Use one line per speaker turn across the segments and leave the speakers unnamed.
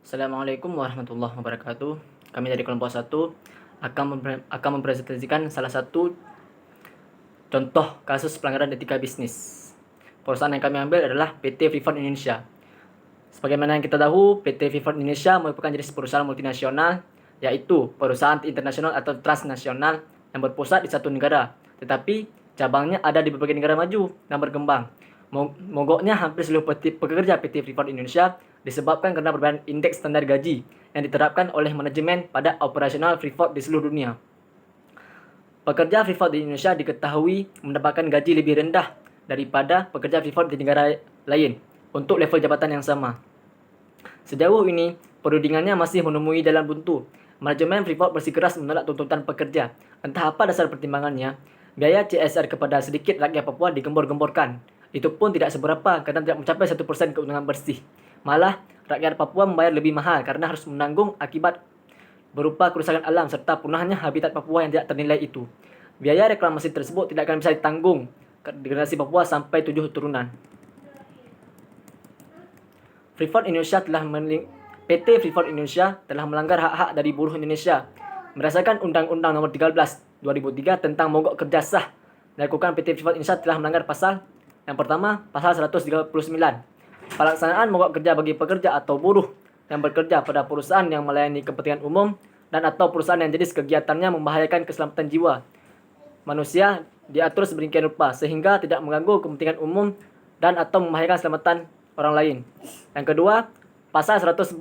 Assalamualaikum warahmatullahi wabarakatuh. Kami dari kelompok 1 akan mempresentasikan salah satu contoh kasus pelanggaran etika bisnis. Perusahaan yang kami ambil adalah PT Freeport Indonesia. Sebagaimana yang kita tahu, PT Freeport Indonesia merupakan jenis perusahaan multinasional, yaitu perusahaan internasional atau transnasional yang berpusat di satu negara, tetapi cabangnya ada di berbagai negara maju dan berkembang. Mogoknya hampir seluruh pekerja PT Freeport Indonesia disebabkan karena perbedaan indeks standar gaji yang diterapkan oleh manajemen pada operasional Freeport di seluruh dunia. Pekerja Freeport di Indonesia diketahui mendapatkan gaji lebih rendah daripada pekerja Freeport di negara lain untuk level jabatan yang sama. Sejauh ini, perundingannya masih menemui jalan buntu. Manajemen Freeport bersikeras menolak tuntutan pekerja. Entah apa dasar pertimbangannya, biaya CSR kepada sedikit rakyat Papua digembor-gemborkan. Itu pun tidak seberapa karena tidak mencapai 1% keuntungan bersih. Malah, rakyat Papua membayar lebih mahal karena harus menanggung akibat berupa kerusakan alam serta punahnya habitat Papua yang tidak ternilai itu. Biaya reklamasi tersebut tidak akan bisa ditanggung generasi Papua sampai 7 turunan. PT Freeport Indonesia telah melanggar hak-hak dari buruh Indonesia berdasarkan Undang-Undang Nomor 13 2003 tentang mogok kerja sah. Dilakukan PT Freeport Indonesia telah melanggar pasal yang pertama, pasal 139. Pelaksanaan mogok kerja bagi pekerja atau buruh yang bekerja pada perusahaan yang melayani kepentingan umum dan atau perusahaan yang jenis kegiatannya membahayakan keselamatan jiwa manusia diatur sedemikian rupa sehingga tidak mengganggu kepentingan umum dan atau membahayakan keselamatan orang lain. Yang kedua, pasal 140.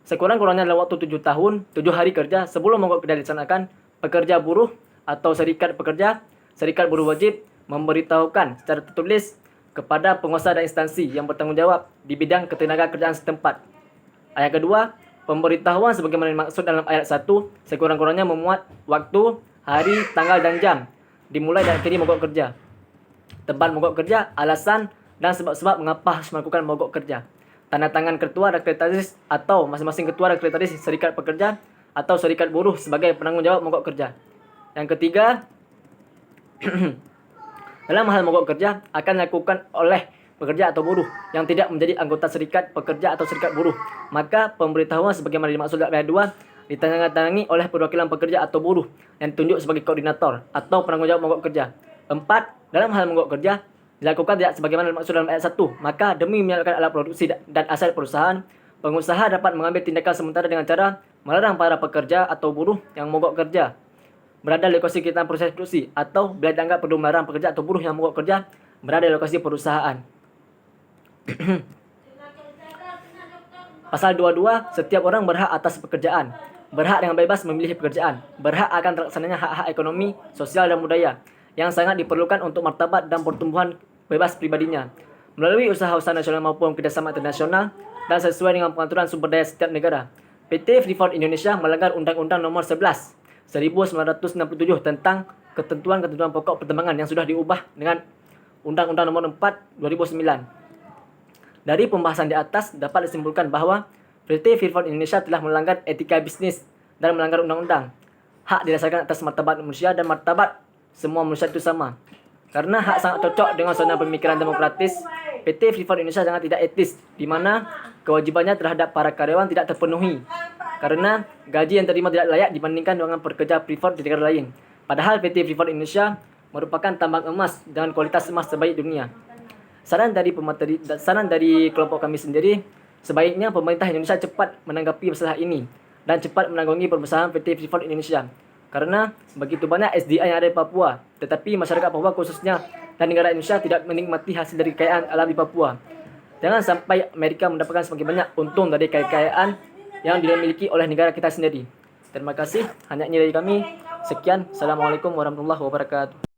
Sekurang-kurangnya dalam waktu 7 tahun, 7 hari kerja sebelum mogok kerja dilaksanakan, pekerja buruh atau serikat pekerja, serikat buruh wajib memberitahukan secara tertulis kepada penguasa dan instansi yang bertanggung jawab di bidang ketenagakerjaan setempat. Ayat kedua, pemberitahuan sebagaimana dimaksud dalam ayat 1 sekurang-kurangnya memuat waktu, hari, tanggal, dan jam dimulai dan akhiri mogok kerja, tempat mogok kerja, alasan, dan sebab-sebab mengapa harus melakukan mogok kerja. Tanda tangan ketua dan sekretaris atau masing-masing ketua dan sekretaris serikat pekerja atau serikat buruh sebagai penanggung jawab mogok kerja. Yang ketiga, dalam hal mogok kerja akan dilakukan oleh pekerja atau buruh yang tidak menjadi anggota serikat pekerja atau serikat buruh. Maka pemberitahuan sebagaimana dimaksud dalam ayat 2 ditandatangani oleh perwakilan pekerja atau buruh yang ditunjuk sebagai koordinator atau penanggung jawab mogok kerja. 4. Dalam hal mogok kerja dilakukan tidak sebagaimana dimaksud dalam ayat 1. Maka demi menyalakan alat produksi dan aset perusahaan, pengusaha dapat mengambil tindakan sementara dengan cara melarang para pekerja atau buruh yang mogok kerja berada di lokasi kegiatan proses produksi atau bila dianggap perlu melarang pekerja atau buruh yang mogok kerja berada di lokasi perusahaan. Pasal 22, setiap orang berhak atas pekerjaan, berhak dengan bebas memilih pekerjaan, berhak akan terlaksananya hak-hak ekonomi, sosial, dan budaya yang sangat diperlukan untuk martabat dan pertumbuhan bebas pribadinya melalui usaha-usaha nasional maupun kerjasama internasional dan sesuai dengan pengaturan sumber daya setiap negara. PT Freeport Indonesia melanggar Undang-Undang Nomor 11 1967 tentang ketentuan-ketentuan pokok pertambangan yang sudah diubah dengan Undang-Undang Nomor 4 2009. Dari pembahasan di atas dapat disimpulkan bahwa PT Freeport Indonesia telah melanggar etika bisnis dan melanggar undang-undang. Hak didasarkan atas martabat manusia dan martabat semua manusia itu sama. Karena hak sangat cocok dengan zona pemikiran demokratis, PT Freeport Indonesia sangat tidak etis, di mana kewajibannya terhadap para karyawan tidak terpenuhi. Karena gaji yang terima tidak layak dibandingkan dengan pekerja Freeport di negara lain. Padahal PT Freeport Indonesia merupakan tambang emas dengan kualitas emas terbaik dunia. Saran dari kelompok kami sendiri, sebaiknya pemerintah Indonesia cepat menanggapi masalah ini dan cepat menanggungi permasalahan PT Freeport Indonesia. Karena begitu banyak SDA yang ada di Papua, tetapi masyarakat Papua khususnya dan negara Indonesia tidak menikmati hasil dari kekayaan alam di Papua. Jangan sampai Amerika mendapatkan semakin banyak untung dari kekayaan yang dimiliki oleh negara kita sendiri. Terima kasih, hanya ini dari kami. Sekian, Assalamualaikum warahmatullahi wabarakatuh.